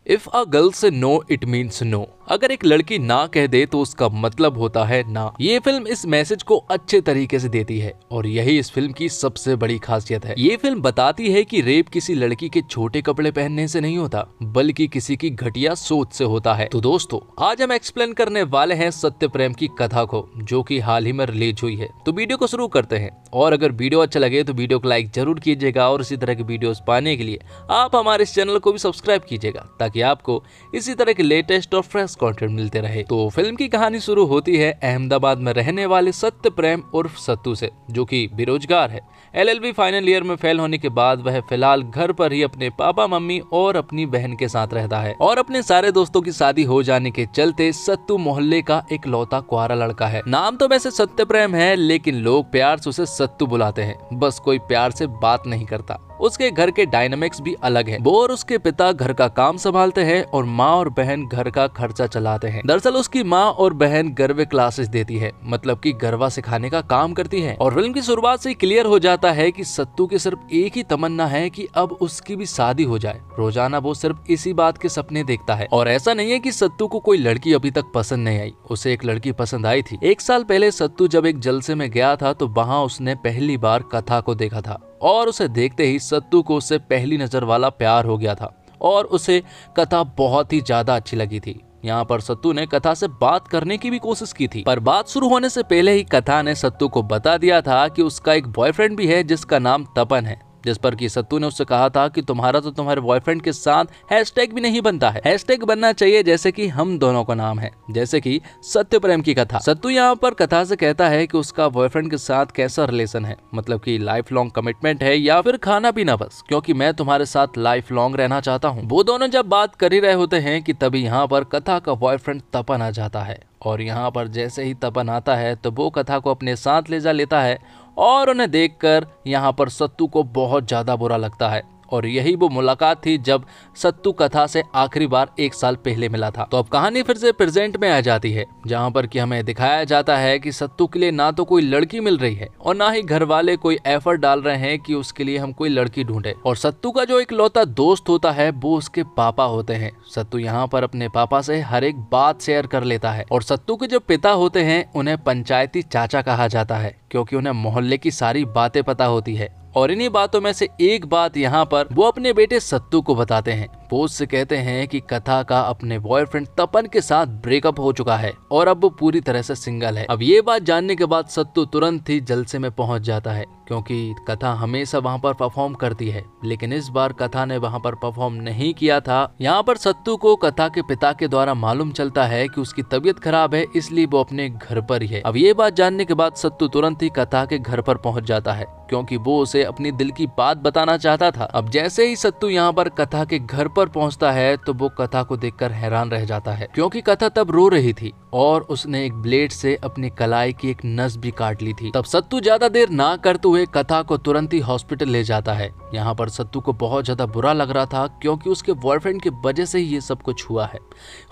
If a girl से no it means no. अगर एक लड़की ना कह दे तो उसका मतलब होता है ना। ये फिल्म इस मैसेज को अच्छे तरीके से देती है और यही इस फिल्म की सबसे बड़ी खासियत है। ये फिल्म बताती है कि रेप किसी लड़की के छोटे कपड़े पहनने से नहीं होता, बल्कि किसी की घटिया सोच से होता है। तो दोस्तों, आज हम एक्सप्लेन करने वाले हैं सत्य प्रेम की कथा को, जो कि हाल ही में रिलीज हुई है। तो वीडियो को शुरू करते हैं, और अगर वीडियो अच्छा लगे तो वीडियो को लाइक जरूर कीजिएगा और इसी तरह की वीडियोस पाने के लिए आप हमारे इस चैनल को भी सब्सक्राइब कीजिएगा, ताकि आपको इसी तरह के लेटेस्ट और फ्रेश कंटेंट मिलते रहे। तो फिल्म की कहानी शुरू होती है अहमदाबाद में रहने वाले सत्य प्रेम उर्फ सत्तू से, जो कि बेरोजगार है। LLB फाइनल ईयर में फेल होने के बाद वह फिलहाल घर पर ही अपने पापा मम्मी और अपनी बहन के साथ रहता है, और अपने सारे दोस्तों की शादी हो जाने के चलते सत्तू मोहल्ले का एक लौता कुंवारा लड़का है। नाम तो वैसे सत्य प्रेम है, लेकिन लोग प्यार से उसे सत्तू बुलाते हैं। बस कोई प्यार से बात नहीं करता। उसके घर के डायनामिक्स भी अलग हैं। वो और उसके पिता घर का काम संभालते हैं और माँ और बहन घर का खर्चा चलाते हैं। दरअसल उसकी माँ और बहन गरबे क्लासेस देती है, मतलब कि गरबा सिखाने का काम करती है। और फिल्म की शुरुआत से ही क्लियर हो जाता है कि सत्तू की सिर्फ एक ही तमन्ना है कि अब उसकी भी शादी हो जाए। रोजाना वो सिर्फ इसी बात के सपने देखता है। और ऐसा नहीं है कि सत्तू को कोई लड़की अभी तक पसंद नहीं आई। उसे एक लड़की पसंद आई थी। 1 साल पहले सत्तू जब एक जलसे में गया था तो वहाँ उसने पहली बार कथा को देखा था, और उसे देखते ही सत्तू को उससे पहली नजर वाला प्यार हो गया था और उसे कथा बहुत ही ज्यादा अच्छी लगी थी। यहाँ पर सत्तू ने कथा से बात करने की भी कोशिश की थी, पर बात शुरू होने से पहले ही कथा ने सत्तू को बता दिया था कि उसका एक बॉयफ्रेंड भी है जिसका नाम तपन है। जिस पर कि सत्तू ने उससे कहा था कि तुम्हारा तो तुम्हारे बॉयफ्रेंड के साथ हैशटैग भी नहीं बनता है। हैशटैग बनना चाहिए जैसे कि हम दोनों का नाम है, जैसे कि सत्य प्रेम की कथा। सत्तू यहाँ पर कथा से कहता है कि उसका बॉयफ्रेंड के साथ कैसा रिलेशन है, मतलब कि लाइफ लॉन्ग कमिटमेंट है या फिर खाना पीना बस, क्योंकि मैं तुम्हारे साथ लाइफ लॉन्ग रहना चाहता हूँ। वो दोनों जब बात कर ही रहे होते हैं कि तभी यहाँ पर कथा का बॉयफ्रेंड तपन आ जाता है। और यहाँ पर जैसे ही तपन आता है तो वो कथा को अपने साथ ले जा लेता है, और उन्हें देखकर यहाँ पर सत्तू को बहुत ज्यादा बुरा लगता है। और यही वो मुलाकात थी जब सत्तू कथा से आखिरी बार 1 साल पहले मिला था। तो अब कहानी फिर से प्रेजेंट में आ जाती है, जहाँ पर कि हमें दिखाया जाता है कि सत्तू के लिए ना तो कोई लड़की मिल रही है और ना ही घर वाले कोई एफर्ट डाल रहे हैं कि उसके लिए हम कोई लड़की ढूंढे। और सत्तू का जो एक लौता दोस्त होता है वो उसके पापा होते हैं। सत्तू यहाँ पर अपने पापा से हर एक बात शेयर कर लेता है। और सत्तू के जो पिता होते हैं उन्हें पंचायती चाचा कहा जाता है, क्योंकि उन्हें मोहल्ले की सारी बातें पता होती है। और इन्हीं बातों में से एक बात यहाँ पर वो अपने बेटे सत्तू को बताते हैं। वो उससे कहते हैं कि कथा का अपने बॉयफ्रेंड तपन के साथ ब्रेकअप हो चुका है और अब वो पूरी तरह से सिंगल है। अब ये बात जानने के बाद सत्तू तुरंत ही जलसे में पहुंच जाता है, क्योंकि कथा हमेशा वहां पर परफॉर्म करती है, लेकिन इस बार कथा ने वहां पर परफॉर्म नहीं किया था। यहाँ पर सत्तू को कथा के पिता के द्वारा मालूम चलता है कि उसकी तबीयत खराब है, इसलिए वो अपने घर पर ही है। अब ये बात जानने के बाद सत्तू तुरंत ही कथा के घर पर पहुंच जाता है, क्योंकि वो उसे अपनी दिल की बात बताना चाहता था। अब जैसे ही सत्तू यहाँ पर कथा के घर पर पहुंचता है तो वो कथा को देखकर हैरान रह जाता है, क्योंकि कथा तब रो रही थी और उसने एक ब्लेड से अपनी कलाई की एक नस भी काट ली थी। तब सत्तू ज्यादा देर ना करते हुए कथा को तुरंत ही हॉस्पिटल ले जाता है। यहाँ पर सत्तू को बहुत ज्यादा बुरा लग रहा था, क्योंकि उसके बॉयफ्रेंड की वजह से ही ये सब कुछ हुआ है।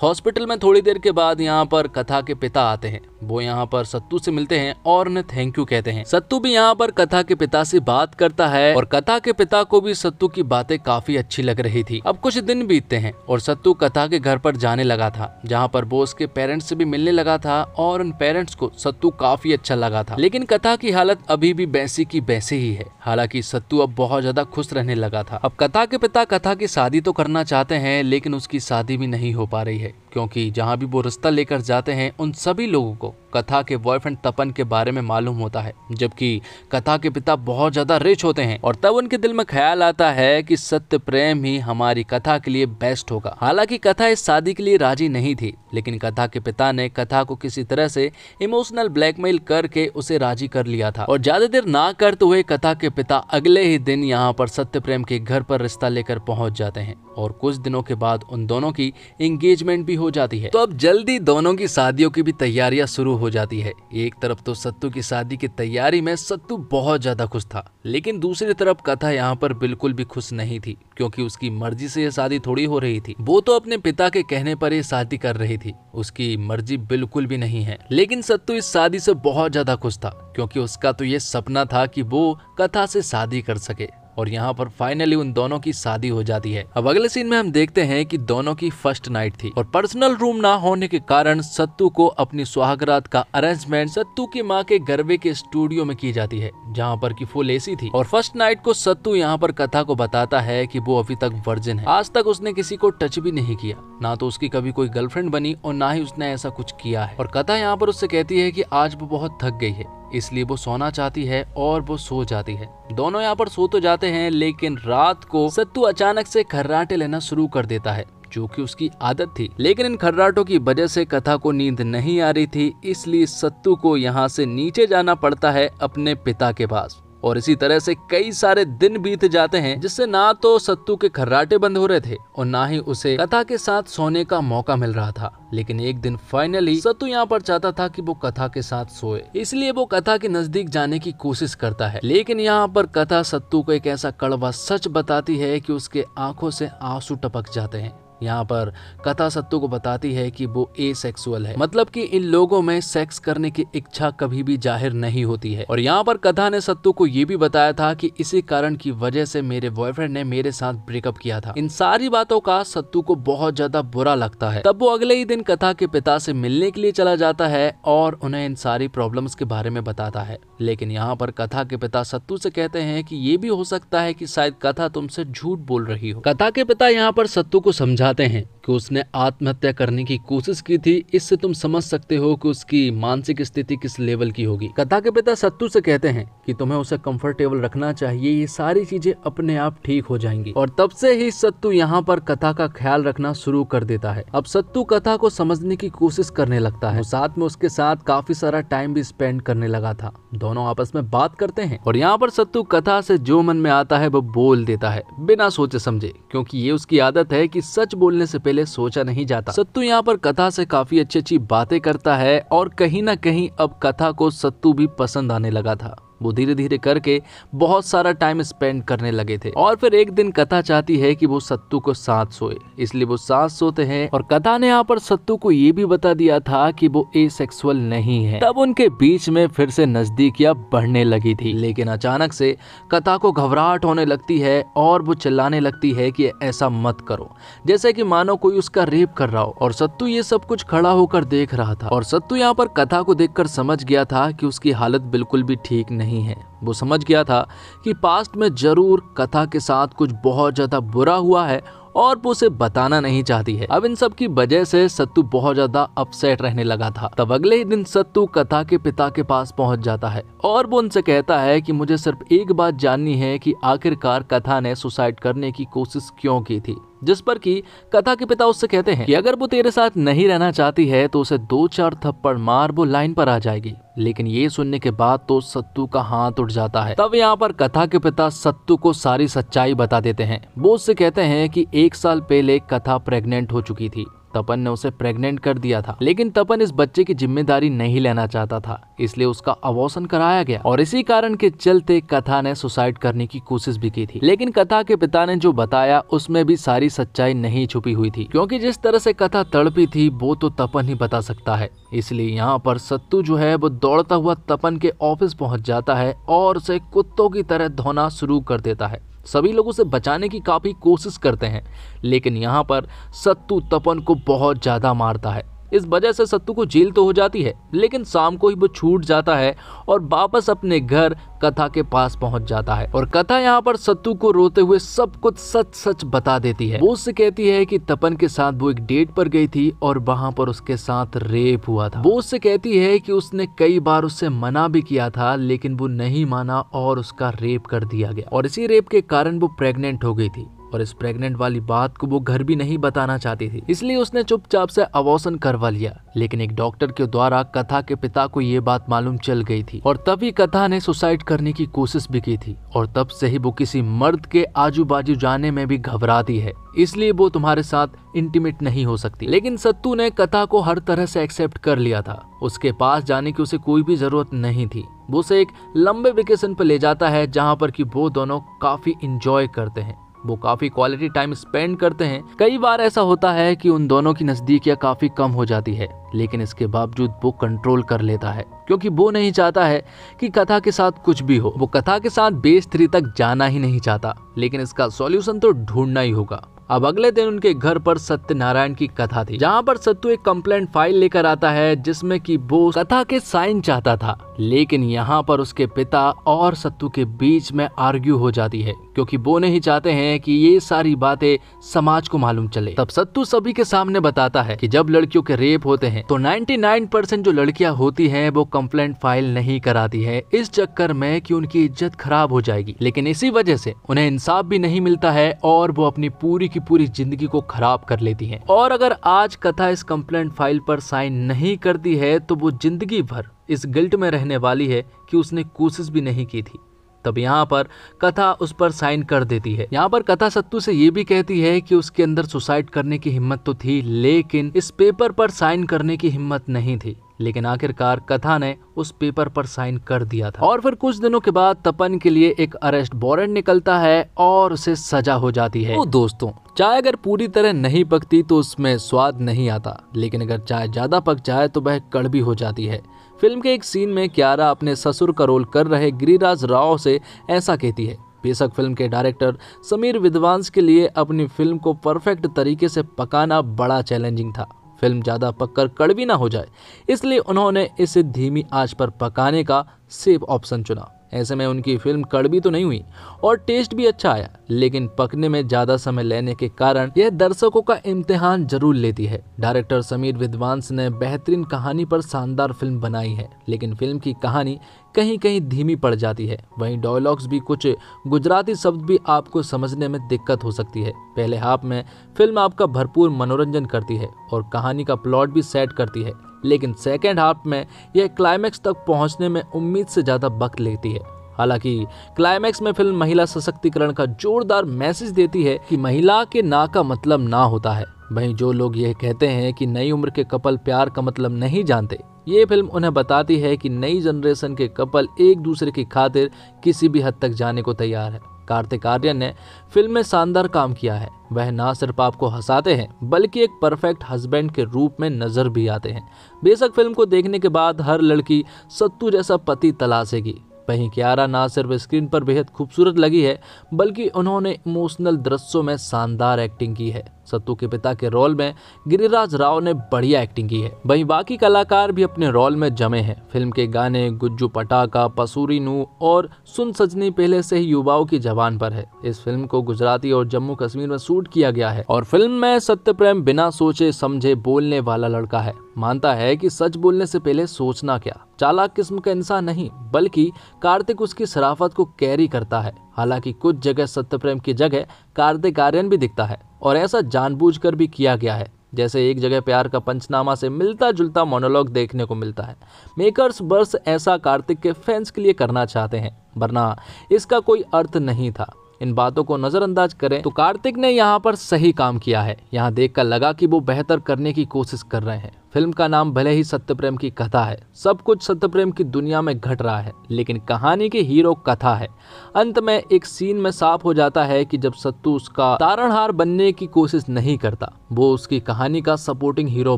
हॉस्पिटल में थोड़ी देर के बाद यहाँ पर कथा के पिता आते हैं। वो यहाँ पर सत्तू से मिलते हैं और उन्हें थैंक यू कहते हैं। सत्तू भी यहाँ पर कथा के पिता से बात करता है, और कथा के पिता को भी सत्तू की बातें काफी अच्छी लग रही थी। अब कुछ दिन बीतते हैं और सत्तू कथा के घर पर जाने लगा था, जहाँ पर वो उसके पेरेंट्स से भी मिलने लगा था, और उन पेरेंट्स को सत्तू काफी अच्छा लगा था। लेकिन कथा की हालत अभी भी वैसी की वैसे ही है। हालांकि सत्तू अब बहुत ज्यादा खुश रहने लगा था। अब कथा के पिता कथा की शादी तो करना चाहते हैं, लेकिन उसकी शादी भी नहीं हो पा रही है, क्योंकि जहाँ भी वो रिश्ता लेकर जाते हैं उन सभी लोगों को कथा के बॉयफ्रेंड तपन के बारे में मालूम होता है, जबकि कथा के पिता बहुत ज्यादा रिच होते हैं। और तब उनके दिल में ख्याल आता है कि सत्य प्रेम ही हमारी कथा के लिए बेस्ट होगा। हालांकि कथा इस शादी के लिए राजी नहीं थी, लेकिन कथा के पिता ने कथा को किसी तरह से इमोशनल ब्लैकमेल करके उसे राजी कर लिया था। और ज्यादा देर ना करते हुए कथा के पिता अगले ही दिन यहाँ पर सत्य प्रेम के घर पर रिश्ता लेकर पहुंच जाते हैं, और कुछ दिनों के बाद उन दोनों की एंगेजमेंट भी हो जाती है। तो अब जल्दी दोनों की शादियों की भी तैयारियां शुरू हो जाती है। एक तरफ तो सत्तू की शादी की तैयारी में सत्तू बहुत ज्यादा खुश था, लेकिन दूसरी तरफ कथा यहाँ पर बिल्कुल भी खुश नहीं थी, क्योंकि उसकी मर्जी से यह शादी थोड़ी हो रही थी। वो तो अपने पिता के कहने पर ये शादी कर रही थी, उसकी मर्जी बिल्कुल भी नहीं है। लेकिन सत्तू इस शादी से बहुत ज्यादा खुश था, क्योंकि उसका तो ये सपना था कि वो कथा से शादी कर सके। और यहाँ पर फाइनली उन दोनों की शादी हो जाती है। अब अगले सीन में हम देखते हैं कि दोनों की फर्स्ट नाइट थी और पर्सनल रूम ना होने के कारण सत्तू को अपनी सुहागरात का अरेंजमेंट सत्तू की माँ के गरबे के स्टूडियो में की जाती है, जहाँ पर की फुल एसी थी। और फर्स्ट नाइट को सत्तू यहाँ पर कथा को बताता है कि वो अभी तक वर्जिन है, आज तक उसने किसी को टच भी नहीं किया, ना तो उसकी कभी कोई गर्लफ्रेंड बनी और ना ही उसने ऐसा कुछ किया है। और कथा यहाँ पर उससे कहती है कि आज वो बहुत थक गई है, इसलिए वो सोना चाहती है और वो सो जाती है। दोनों यहाँ पर सो तो जाते हैं, लेकिन रात को सत्तू अचानक से खर्राटे लेना शुरू कर देता है, जो कि उसकी आदत थी। लेकिन इन खर्राटों की वजह से कथा को नींद नहीं आ रही थी, इसलिए सत्तू को यहाँ से नीचे जाना पड़ता है अपने पिता के पास। और इसी तरह से कई सारे दिन बीत जाते हैं, जिससे ना तो सत्तू के खर्राटे बंद हो रहे थे और ना ही उसे कथा के साथ सोने का मौका मिल रहा था। लेकिन एक दिन फाइनली सत्तू यहाँ पर चाहता था कि वो कथा के साथ सोए, इसलिए वो कथा के नजदीक जाने की कोशिश करता है। लेकिन यहाँ पर कथा सत्तू को एक ऐसा कड़वा सच बताती है कि उसके आंखों से आंसू टपक जाते हैं। यहाँ पर कथा सत्तू को बताती है कि वो एसेक्सुअल है, मतलब कि इन लोगों में सेक्स करने की इच्छा कभी भी जाहिर नहीं होती है। और यहाँ पर कथा ने सत्तू को ये भी बताया था कि इसी कारण की वजह से मेरे बॉयफ्रेंड ने मेरे साथ ब्रेकअप किया था। इन सारी बातों का सत्तू को बहुत ज्यादा बुरा लगता है। तब वो अगले ही दिन कथा के पिता से मिलने के लिए चला जाता है और उन्हें इन सारी प्रॉब्लम्स के बारे में बताता है। लेकिन यहाँ पर कथा के पिता सत्तू से कहते हैं कि ये भी हो सकता है कि शायद कथा तुमसे झूठ बोल रही हो। कथा के पिता यहाँ पर सत्तू को समझाते हैं कि उसने आत्महत्या करने की कोशिश की थी, इससे तुम समझ सकते हो कि उसकी मानसिक स्थिति किस लेवल की होगी। कथा के पिता सत्तू से कहते हैं कि तुम्हें उसे कंफर्टेबल रखना चाहिए, ये सारी चीजें अपने आप ठीक हो जाएंगी। और तब से ही सत्तू यहाँ पर कथा का ख्याल रखना शुरू कर देता है। अब सत्तू कथा को समझने की कोशिश करने लगता है, साथ में उसके साथ काफी सारा टाइम भी स्पेंड करने लगा था। दोनों आपस में बात करते हैं और यहाँ पर सत्तू कथा से जो मन में आता है वो बोल देता है, बिना सोचे समझे, क्योंकि ये उसकी आदत है कि सच बोलने से पहले सोचा नहीं जाता। सत्तू यहाँ पर कथा से काफी अच्छी अच्छी बातें करता है और कहीं ना कहीं अब कथा को सत्तू भी पसंद आने लगा था। वो धीरे धीरे करके बहुत सारा टाइम स्पेंड करने लगे थे। और फिर एक दिन कथा चाहती है कि वो सत्तू को साथ सोए, इसलिए वो साथ सोते हैं। और कथा ने यहाँ पर सत्तू को ये भी बता दिया था कि वो एसेक्सुअल नहीं है। तब उनके बीच में फिर से नजदीकियां बढ़ने लगी थी। लेकिन अचानक से कथा को घबराहट होने लगती है और वो चिल्लाने लगती है कि ऐसा मत करो, जैसे कि मानो कोई उसका रेप कर रहा हो। और सत्तू ये सब कुछ खड़ा होकर देख रहा था। और सत्तू यहाँ पर कथा को देखकर समझ गया था कि उसकी हालत बिल्कुल भी ठीक नहीं है। वो समझ गया था कि पास्ट में जरूर कथा के साथ कुछ बहुत ज्यादा बुरा हुआ है और वो उसे बताना नहीं चाहती है। अब इन सब की वजह से सत्तू बहुत ज्यादा अपसेट रहने लगा था। तब अगले ही दिन सत्तू कथा के पिता के पास पहुंच जाता है और वो उनसे कहता है कि मुझे सिर्फ एक बात जाननी है कि आखिरकार कथा ने सुसाइड करने की कोशिश क्यों की थी। जिस पर कि कथा के पिता उससे कहते हैं कि अगर वो तेरे साथ नहीं रहना चाहती है तो उसे 2-4 थप्पड़ मार, वो लाइन पर आ जाएगी। लेकिन ये सुनने के बाद तो सत्तू का हाथ उठ जाता है। तब यहाँ पर कथा के पिता सत्तू को सारी सच्चाई बता देते हैं। वो उससे कहते हैं कि 1 साल पहले कथा प्रेग्नेंट हो चुकी थी, तपन ने उसे प्रेग्नेंट कर दिया था। लेकिन तपन इस बच्चे की जिम्मेदारी नहीं लेना चाहता था, इसलिए उसका अबॉर्शन कराया गया और इसी कारण के चलते कथा ने सुसाइड करने की कोशिश भी की थी। लेकिन कथा के पिता ने जो बताया उसमें भी सारी सच्चाई नहीं छुपी हुई थी, क्योंकि जिस तरह से कथा तड़पी थी वो तो तपन ही बता सकता है। इसलिए यहाँ पर सत्तू जो है वो दौड़ता हुआ तपन के ऑफिस पहुंच जाता है और उसे कुत्तों की तरह धोना शुरू कर देता है। सभी लोग उसे बचाने की काफी कोशिश करते हैं, लेकिन यहाँ पर सत्तू तपन को बहुत ज्यादा मारता है। इस वजह से सत्तू को जेल तो हो जाती है, लेकिन शाम को ही वो छूट जाता है और वापस अपने घर कथा के पास पहुंच जाता है। और कथा यहाँ पर सत्तू को रोते हुए सब कुछ सच सच बता देती है। वो उससे कहती है कि तपन के साथ वो एक डेट पर गई थी और वहां पर उसके साथ रेप हुआ था। वो उससे कहती है कि उसने कई बार उससे मना भी किया था, लेकिन वो नहीं माना और उसका रेप कर दिया गया। और इसी रेप के कारण वो प्रेग्नेंट हो गई थी और इस प्रेग्नेंट वाली बात को वो घर भी नहीं बताना चाहती थी, इसलिए उसने चुपचाप से अबॉर्शन करवा लिया। लेकिन एक डॉक्टर के द्वारा कथा के पिता को ये बात मालूम चल गई थी और तभी कथा ने सुसाइड करने की कोशिश भी की थी। और तब से ही वो किसी मर्द के आजू बाजू जाने में भी घबराती है, इसलिए वो तुम्हारे साथ इंटीमेट नहीं हो सकती। लेकिन सत्तू ने कथा को हर तरह से एक्सेप्ट कर लिया था। उसके पास जाने की उसे कोई भी जरूरत नहीं थी। वो उसे एक लंबे वेकेशन पर ले जाता है, जहाँ पर कि वो दोनों काफी इंजॉय करते हैं। वो काफी क्वालिटी टाइम स्पेंड करते हैं। कई बार ऐसा होता है कि उन दोनों की नजदीकियां काफी कम हो जाती है, लेकिन इसके बावजूद वो कंट्रोल कर लेता है क्योंकि वो नहीं चाहता है कि कथा के साथ कुछ भी हो। वो कथा के साथ बेस 3 तक जाना ही नहीं चाहता, लेकिन इसका सॉल्यूशन तो ढूंढना ही होगा। अब अगले दिन उनके घर पर सत्यनारायण की कथा थी, जहाँ पर सत्तू एक कंप्लेंट फाइल लेकर आता है जिसमें कि वो कथा के साइन चाहता था, लेकिन यहाँ पर उसके पिता और सत्तू के बीच में आर्ग्यू हो जाती है क्योंकि वो नहीं चाहते हैं कि ये सारी बातें समाज को मालूम चले। तब सत्तू सभी के सामने बताता है कि जब लड़कियों के रेप होते हैं तो 99% जो लड़कियां होती हैं वो कंप्लेंट फाइल नहीं कराती है, इस चक्कर में कि उनकी इज्जत खराब हो जाएगी। लेकिन इसी वजह से उन्हें इंसाफ भी नहीं मिलता है और वो अपनी पूरी की पूरी जिंदगी को खराब कर लेती हैं। और अगर आज कथा इस कंप्लेंट फाइल पर साइन नहीं करती है तो वो जिंदगी भर इस गिल्ट में रहने वाली है कि उसने कोशिश भी नहीं की थी। तब यहाँ पर कथा उस पर साइन कर देती है। यहाँ पर कथा सत्तू से ये भी कहती है कि उसके अंदर सुसाइड करने की हिम्मत तो थी, लेकिन इस पेपर पर साइन करने की हिम्मत नहीं थी। लेकिन आखिरकार कथा ने उस पेपर पर साइन कर दिया था। और फिर कुछ दिनों के बाद तपन के लिए एक अरेस्ट वारंट निकलता है और उसे सजा हो जाती है। तो दोस्तों, चाय अगर पूरी तरह नहीं पकती तो उसमें स्वाद नहीं आता, लेकिन अगर चाय ज्यादा पक जाए तो वह कड़वी हो जाती है। फिल्म के एक सीन में कियारा अपने ससुर का रोल कर रहे गिरिराज राव से ऐसा कहती है। बेशक फिल्म के डायरेक्टर समीर विद्वांस के लिए अपनी फिल्म को परफेक्ट तरीके से पकाना बड़ा चैलेंजिंग था। फिल्म ज्यादा पककर कड़वी ना हो जाए, इसलिए उन्होंने इसे धीमी आंच पर पकाने का सेफ ऑप्शन चुना। ऐसे में उनकी फिल्म कड़वी तो नहीं हुई और टेस्ट भी अच्छा आया, लेकिन पकने में ज्यादा समय लेने के कारण यह दर्शकों का इम्तिहान जरूर लेती है। डायरेक्टर समीर विद्वांस ने बेहतरीन कहानी पर शानदार फिल्म बनाई है, लेकिन फिल्म की कहानी कहीं कहीं धीमी पड़ जाती है। वहीं डायलॉग्स भी, कुछ गुजराती शब्द भी आपको समझने में दिक्कत हो सकती है। पहले हाफ में फिल्म आपका भरपूर मनोरंजन करती है और कहानी का प्लॉट भी सेट करती है, लेकिन सेकेंड हाफ में यह क्लाइमैक्स तक पहुंचने में उम्मीद से ज्यादा वक्त लेती है। हालांकि क्लाइमैक्स में फिल्म महिला सशक्तिकरण का जोरदार मैसेज देती है कि महिला के ना का मतलब ना होता है। वहीं जो लोग यह कहते हैं कि नई उम्र के कपल प्यार का मतलब नहीं जानते, ये फिल्म उन्हें बताती है कि नई जनरेशन के कपल एक दूसरे की खातिर किसी भी हद तक जाने को तैयार है। कार्तिक आर्यन ने फिल्म में शानदार काम किया है। वह ना सिर्फ आपको हंसाते हैं बल्कि एक परफेक्ट हस्बैंड के रूप में नजर भी आते हैं। बेशक फिल्म को देखने के बाद हर लड़की सत्तू जैसा पति तलाशेगी। वहीं कियारा ना सिर्फ स्क्रीन पर बेहद खूबसूरत लगी है, बल्कि उन्होंने इमोशनल दृश्यों में शानदार एक्टिंग की है। सत्तू के पिता के रोल में गिरिराज राव ने बढ़िया एक्टिंग की है। वहीं बाकी कलाकार भी अपने रोल में जमे हैं। फिल्म के गाने गुज्जू पटाका, पसूरी नू और सुन सजनी पहले से ही युवाओं की जबान पर है। इस फिल्म को गुजराती और जम्मू कश्मीर में शूट किया गया है और फिल्म में सत्यप्रेम बिना सोचे समझे बोलने वाला लड़का है। मानता है कि सच बोलने से पहले सोचना क्या। चालाक किस्म का इंसान नहीं, बल्कि कार्तिक उसकी शराफत को कैरी करता है। हालांकि कुछ जगह सत्यप्रेम की जगह कार्तिक आर्यन भी दिखता है और ऐसा जानबूझकर भी किया गया है। जैसे एक जगह प्यार का पंचनामा से मिलता जुलता मोनोलॉग देखने को मिलता है। मेकर्स बस ऐसा कार्तिक के फैंस के लिए करना चाहते हैं, वरना इसका कोई अर्थ नहीं था। इन बातों को नजरअंदाज करें तो कार्तिक ने यहाँ पर सही काम किया है। यहाँ देखकर लगा कि वो बेहतर करने की कोशिश कर रहे हैं। फिल्म का नाम भले ही सत्यप्रेम की कथा है, सब कुछ सत्यप्रेम की दुनिया में घट रहा है, लेकिन कहानी की हीरो कथा है। अंत में एक सीन में साफ हो जाता है कि जब सत्तू उसका तारणहार बनने की कोशिश नहीं करता, वो उसकी कहानी का सपोर्टिंग हीरो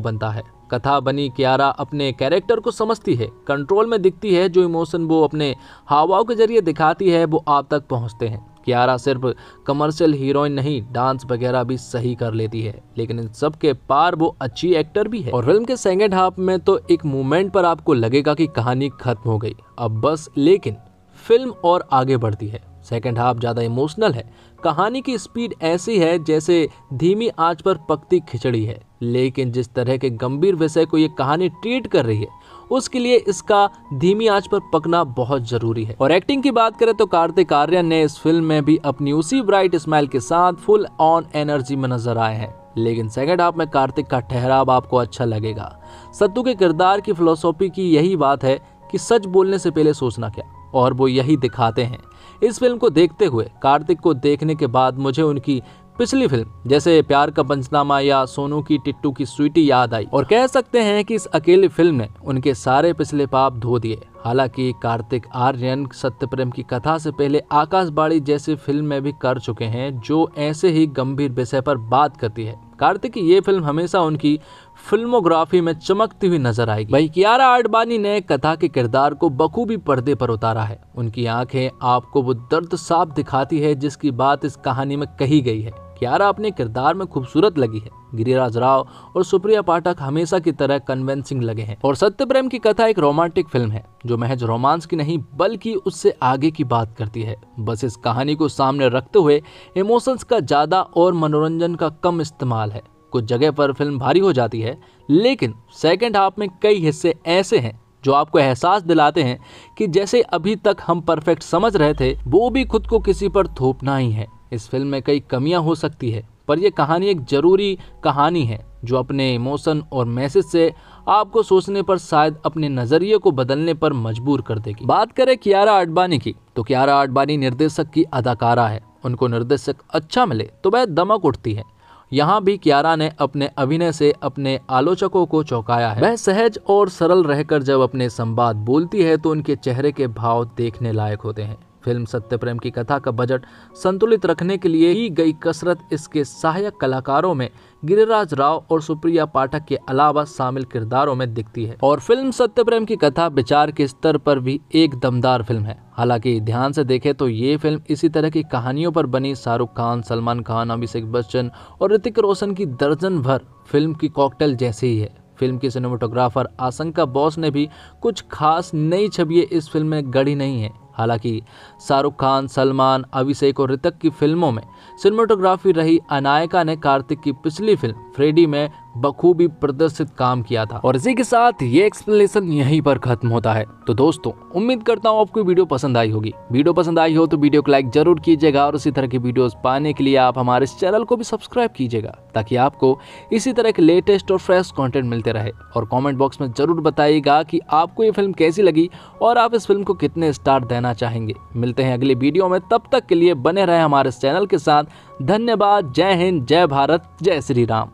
बनता है। कथा बनी कियारा अपने कैरेक्टर को समझती है, कंट्रोल में दिखती है। जो इमोशन वो अपने हावभाव के जरिए दिखाती है वो आप तक पहुंचते हैं। कियारा सिर्फ कमर्शियल हीरोइन नहीं, डांस वगैरह भी सही कर लेती है, लेकिन इन सब के पार वो अच्छी एक्टर भी है। और फिल्म के सेकंड हाफ में तो एक मोमेंट पर आपको लगेगा कि कहानी खत्म हो गई अब बस, लेकिन फिल्म और आगे बढ़ती है। सेकंड हाफ ज्यादा इमोशनल है। कहानी की स्पीड ऐसी है जैसे धीमी आंच पर पकती खिचड़ी है, लेकिन जिस तरह के गंभीर विषय को ये कहानी ट्रीट कर रही है उसके लिए इसका धीमी आंच पर पकना बहुत जरूरी है। और एक्टिंग की बात करें तो कार्तिक आर्यन ने इस फिल्म में भी अपनी उसी ब्राइट स्माइल के साथ फुल ऑन एनर्जी में नजर आए हैं। लेकिन सेकंड हाफ में कार्तिक का ठहराव आपको अच्छा लगेगा। सत्तू के किरदार की फिलोसॉफी की यही बात है कि सच बोलने से पहले सोचना क्या, और वो यही दिखाते हैं। इस फिल्म को देखते हुए कार्तिक को देखने के बाद मुझे उनकी पिछली फिल्म जैसे प्यार का पंचनामा या सोनू की टिट्टू की स्वीटी याद आई और कह सकते हैं कि इस अकेली फिल्म ने उनके सारे पिछले पाप धो दिए। हालांकि कार्तिक आर्यन सत्यप्रेम की कथा से पहले आकाशवाणी जैसी फिल्म में भी कर चुके हैं जो ऐसे ही गंभीर विषय पर बात करती है। कार्तिक की ये फिल्म हमेशा उनकी फिल्मोग्राफी में चमकती हुई नजर आएगी। वहीं कियारा आडवाणी ने कथा के किरदार को बखूबी पर्दे पर उतारा है। उनकी आंखें आपको वो दर्द साफ दिखाती है जिसकी बात इस कहानी में कही गई है। कियारा अपने किरदार में खूबसूरत लगी है। गिरिराज राव और सुप्रिया पाठक हमेशा की तरह कन्विंसिंग लगे हैं। और सत्यप्रेम की कथा एक रोमांटिक फिल्म है जो महज रोमांस की नहीं बल्कि उससे आगे की बात करती है। बस इस कहानी को सामने रखते हुए इमोशंस का ज्यादा और मनोरंजन का कम इस्तेमाल है। कुछ जगह पर फिल्म भारी हो जाती है, लेकिन सेकेंड हाफ में कई हिस्से ऐसे हैं जो आपको एहसास दिलाते हैं कि जैसे अभी तक हम परफेक्ट समझ रहे थे वो भी खुद को किसी पर थोपना ही है। इस फिल्म में कई कमियां हो सकती है, पर यह कहानी एक जरूरी कहानी है जो अपने इमोशन और मैसेज से आपको सोचने पर शायद अपने नजरिए को बदलने पर मजबूर कर देगी। बात करें कियारा आडवाणी की, तो कियारा आडवाणी निर्देशक की अदाकारा है। उनको निर्देशक अच्छा मिले तो वह दमक उठती है। यहाँ भी कियारा ने अपने अभिनय से अपने आलोचकों को चौंकाया है। वह सहज और सरल रहकर जब अपने संवाद बोलती है तो उनके चेहरे के भाव देखने लायक होते हैं। फिल्म सत्यप्रेम की कथा का बजट संतुलित रखने के लिए की गई कसरत इसके सहायक कलाकारों में गिरिराज राव और सुप्रिया पाठक के अलावा शामिल किरदारों में दिखती है। और फिल्म सत्यप्रेम की कथा विचार के स्तर पर भी एक दमदार फिल्म है। हालांकि ध्यान से देखें तो ये फिल्म इसी तरह की कहानियों पर बनी शाहरुख खान, सलमान खान, अभिषेक बच्चन और ऋतिक रोशन की दर्जन भर फिल्म की कॉकटेल जैसी ही है। फिल्म की सिनेमेटोग्राफर आशंका बोस ने भी कुछ खास नई छवियां इस फिल्म में गढ़ी नहीं है। हालांकि शाहरुख खान, सलमान, अभिषेक और ऋतिक की फिल्मों में सिनेमेटोग्राफी रही अनायका ने कार्तिक की पिछली फिल्म फ्रेडी में बखूबी प्रदर्शित काम किया था। और इसी के साथ ये एक्सप्लेनेशन यहीं पर खत्म होता है। तो दोस्तों, उम्मीद करता हूँ आपको वीडियो पसंद आई होगी। वीडियो पसंद आई हो तो वीडियो को लाइक जरूर कीजिएगा और इसी तरह की वीडियोस पाने के लिए आप हमारे इस चैनल को भी सब्सक्राइब कीजिएगा ताकि आपको इसी तरह के लेटेस्ट और फ्रेश कंटेंट मिलते रहे। और कमेंट बॉक्स में जरूर बताइएगा कि आपको ये फिल्म कैसी लगी और आप इस फिल्म को कितने स्टार देना चाहेंगे। मिलते हैं अगली वीडियो में, तब तक के लिए बने रहे हमारे इस चैनल के साथ। धन्यवाद। जय हिंद, जय भारत, जय श्री राम।